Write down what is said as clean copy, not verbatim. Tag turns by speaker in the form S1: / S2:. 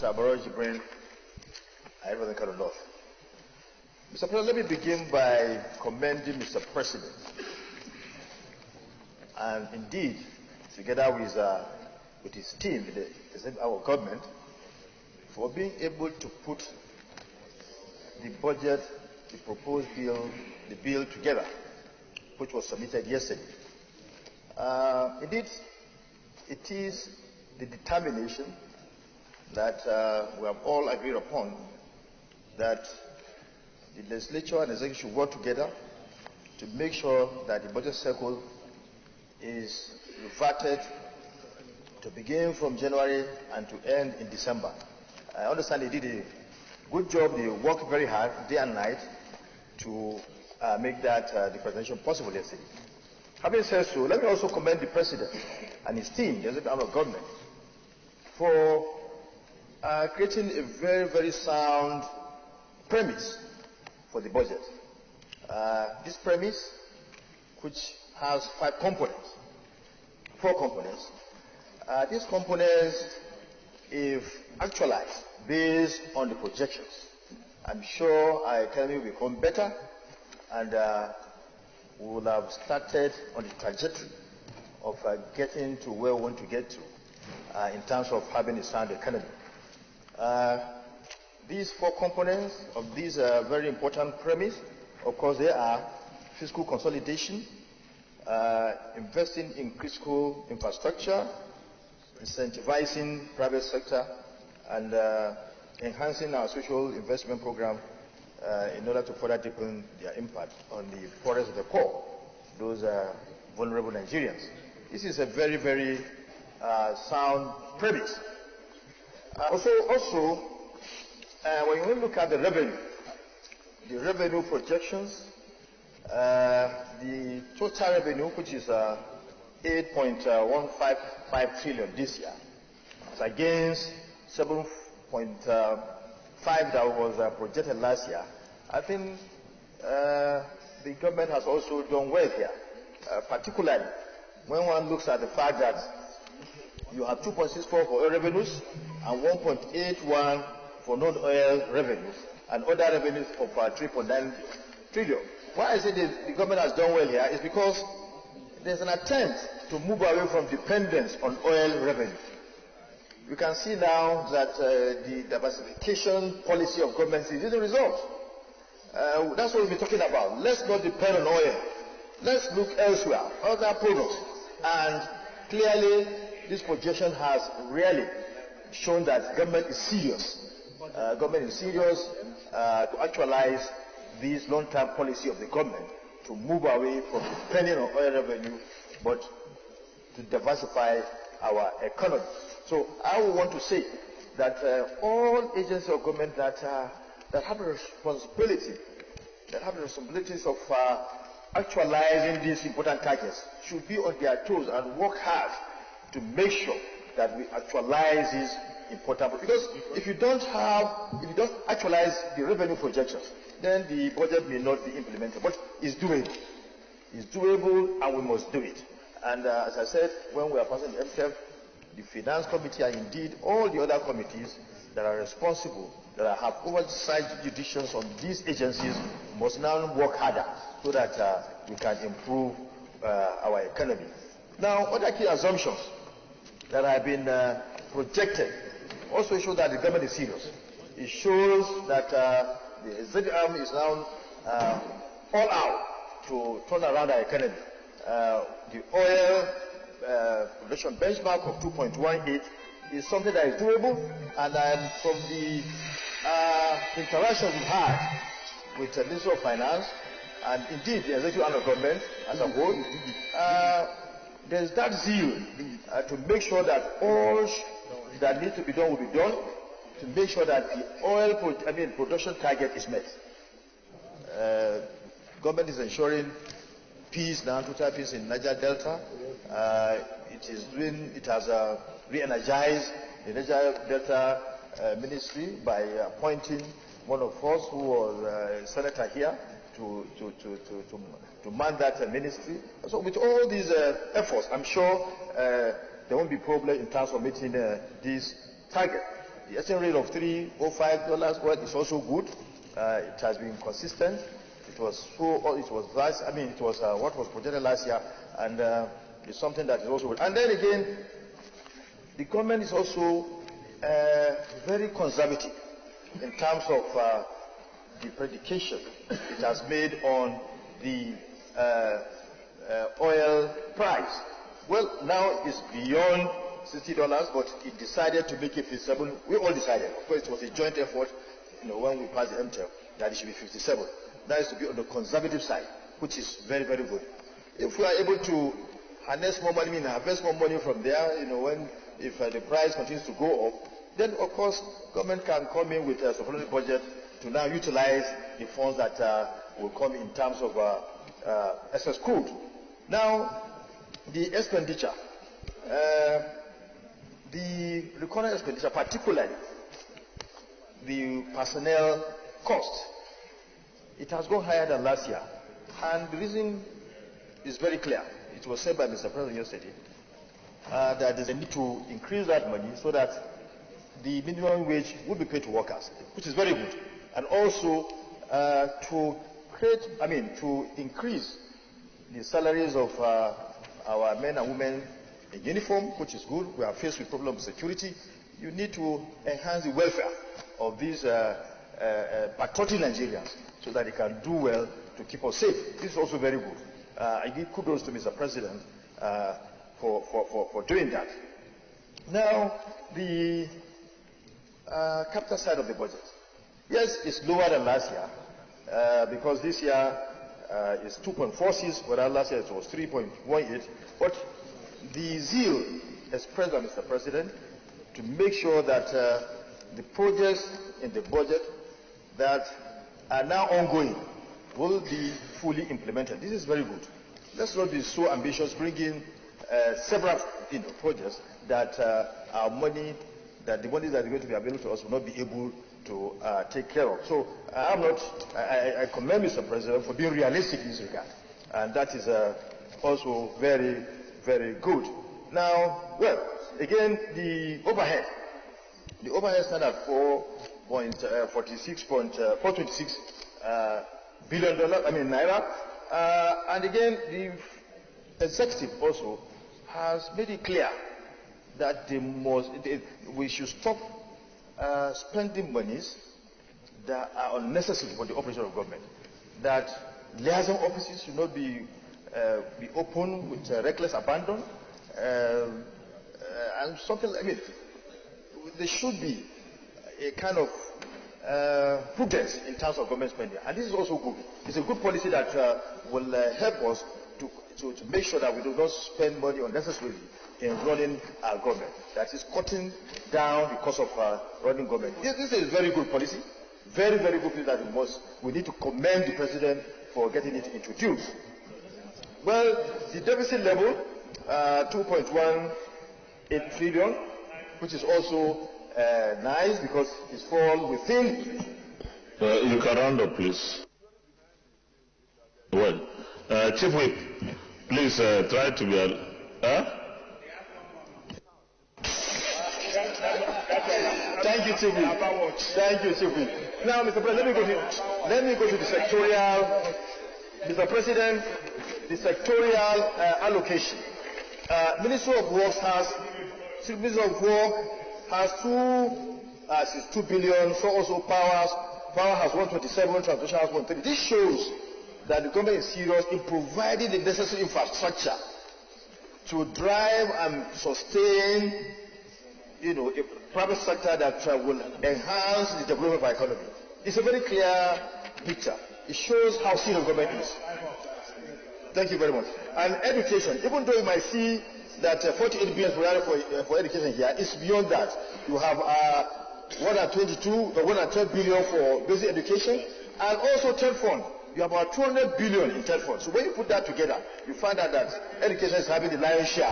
S1: Barau, I everything kind of North. Mr. President, let me begin by commending Mr. President and indeed, together with his team, our government, for being able to put the budget, the proposed bill, the bill together, which was submitted yesterday. Indeed, it is the determination that we have all agreed upon that the legislature and executive should work together to make sure that the budget cycle is reverted to begin from January and to end in December. I understand they did a good job. They worked very hard, day and night, to make that the presentation possible yesterday. Having said so, let me also commend the President and his team, the executive arm of government, for creating a very, very sound premise for the budget. This premise, which has four components. These components, if actualized based on the projections, I'm sure our economy will become better, and we will have started on the trajectory of getting to where we want to get to in terms of having a sound economy. These four components of this very important premise, of course, they are fiscal consolidation, investing in critical infrastructure, incentivizing private sector, and enhancing our social investment program in order to further deepen their impact on the poorest of the poor, those vulnerable Nigerians. This is a very, very sound premise. Also, when you look at the revenue projections, the total revenue, which is 8.155 trillion this year, it's against 7.5 that was projected last year. I think the government has also done well here, particularly when one looks at the fact that you have 2.64 for oil revenues and 1.81 for non-oil revenues and other revenues of 3.9 trillion. Why I say the government has done well here is because there's an attempt to move away from dependence on oil revenue. You can see now that the diversification policy of government is yielding results. That's what we'll be talking about. Let's not depend on oil. Let's look elsewhere, other products. And clearly, this projection has really shown that government is serious. To actualize this long-term policy of the government to move away from depending on oil revenue, but to diversify our economy. So I would want to say that all agencies of government that have a responsibilities of actualizing these important targets should be on their toes and work hard to make sure that we actualize these important. Because if you don't actualize the revenue projections, then the budget may not be implemented. But it's doable. It's doable, and we must do it. And as I said, when we are passing the MTF, the Finance Committee and indeed all the other committees that are responsible, that have oversight jurisdictions on these agencies, must now work harder so that we can improve our economy. Now, other key assumptions that have been projected also show that the government is serious. It shows that the executive arm is now all out to turn around our economy. The oil production benchmark of 2.18 is something that is doable, and from the interactions we've had with the Ministry of Finance and indeed the executive arm of government as a whole, there's that zeal to make sure that all that needs to be done will be done, to make sure that the oil production target is met. Government is ensuring peace now, total peace in Niger Delta. It has re-energized the Niger Delta Ministry by appointing one of us who was a senator here to man that ministry. So with all these efforts, I'm sure there won't be problem in terms of meeting this target. The exchange rate of $3.05, well, it's also good. It has been consistent. It was what was projected last year, and it's something that is also good. And then again, the government is also very conservative in terms of the predication it has made on the oil price. Well, now it's beyond $60, but it decided to make it 57. We all decided. Of course, it was a joint effort, when we passed the MTEL, that it should be 57. That is to be on the conservative side, which is very, very good. If we are able to harness more money, harvest more money from there, if the price continues to go up, then of course government can come in with a supplementary budget to now utilize the funds that will come in terms of excess crude. Now, the expenditure, the recurrent expenditure, particularly the personnel cost, it has gone higher than last year. And the reason is very clear. It was said by Mr. President yesterday that there's a need to increase that money so that the minimum wage will be paid to workers, which is very good. And also to increase the salaries of our men and women in uniform, which is good. We are faced with problems of security. You need to enhance the welfare of these patriotic Nigerians so that they can do well to keep us safe. This is also very good. I give kudos to Mr. President for doing that. Now, the capital side of the budget. Yes, it's lower than last year because this year is 2.46, whereas last year it was 3.18. But the zeal expressed by Mr. President to make sure that the projects in the budget that are now ongoing will be fully implemented. This is very good. Let's not be so ambitious, bring in several projects that our money, that the money that is going to be available to us will not be able to take care of. So I commend Mr. President for being realistic in this regard. And that is also very, very good. Now, well, again, the overhead stand at $426 billion, naira. And again, the executive also has made it clear that we should stop spending monies that are unnecessary for the operation of government. That liaison offices should not be open with reckless abandon, and something. There should be a kind of prudence in terms of government spending, and this is also good. It's a good policy that will help us to make sure that we do not spend money unnecessarily in running our government. That is cutting down the cost of running government. This is a very good policy, very, very good policy that we need to commend the President for getting it introduced. Well, the deficit level, 2.18 trillion, which is also nice because it's fall within.
S2: You can round up, please. Well, Chief Whip, please try to be.
S1: Thank you, Chief Whip. Thank you, Chief Whip. Now, Mr. President, let me go to the sectorial. Mr. President, the sectorial allocation. Ministry of Works has 2 billion. So also Power has 127. Transportation has 130. This shows that the government is serious in providing the necessary infrastructure to drive and sustain, a private sector that will enhance the development of our economy. It's a very clear picture. It shows how serious government is. Thank you very much. And education, even though you might see that 48 billion for education here, it's beyond that. You have 112 billion for basic education, and also TED fund. You have about 200 billion in TED fund. So when you put that together, you find out that education is having the lion's share.